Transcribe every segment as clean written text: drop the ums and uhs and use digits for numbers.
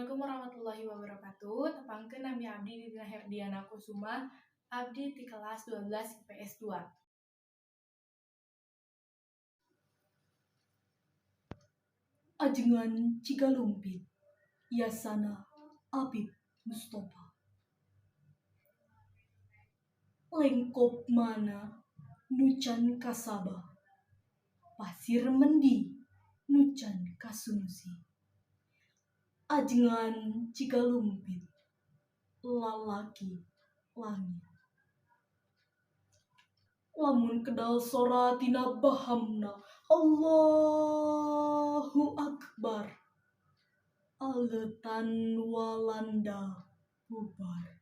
Assalamualaikum warahmatullahi wabarakatuh. Tepangkeun nami abdi Dina Herdiana Kusuma, abdi di kelas 12 IPS 2. Ajengan Cigalumpit, Yasana Abib Mustofa. Lengkop mana nucan kasaba, pasir mendi nucan kasungsi. Ajengan Cigalumpit, lalaki langit. Lamun kedal sora tina bahamna, Allahu Akbar, aletan walanda bubar.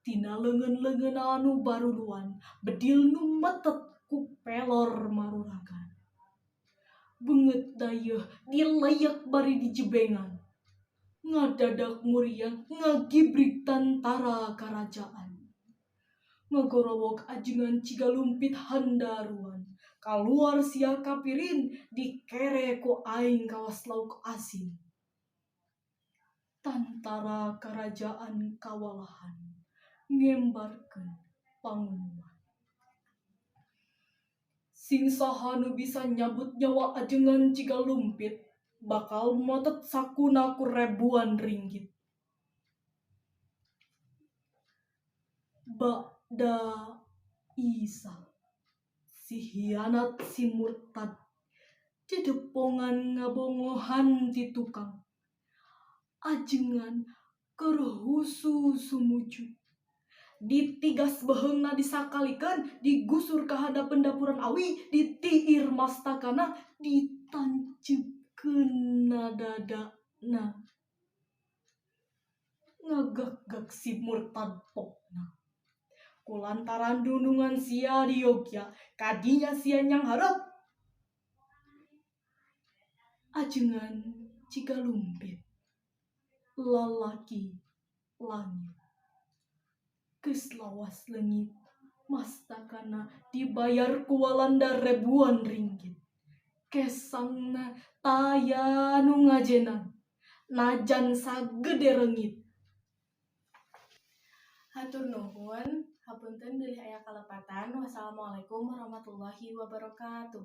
Tina leungeun-leungeun anu baruluan, bedil nu metet ku pelor maruragan. Beungeut dayeuh dileyak bari dijebengan, ngadadak muriang ngagibrig tantara karajaan. Ngagorowok ajengan Cigalumpit handaruan, kaluar sia kapirin dikere ku aing kawas lauk asin. Tantara karajaan kawalahan ngembarkeun pangumuman. Sing saha nu bisa nyabut nyawa ajengan Cigalumpit bakal motet sakuna ku rebuan ringgit. Ba'da Isa, si hianat si murtad, dedepongan ngabongohan ti tukang. Ajengan keur husu sumujud, ditigas beheungna disakalikeun, digusur ka hadapan dapuran awi, ditiir mastakana, ditanceupkeunna dadana. Ngagak-gak si murtad pokna. Kulantaran dunungan sia di Yogya, kadinya sia nyangharep. Ajengan Cigalumpit, lalaki langit. Geus lawas leungit, mastakana dibayar ku walanda rebuan ringgit. Kesangna taya nu ngajenan, najan sagede reungit. Hatur nuhun, hapunten bilih aya kalepatan. Wassalamualaikum warahmatullahi wabarakatuh.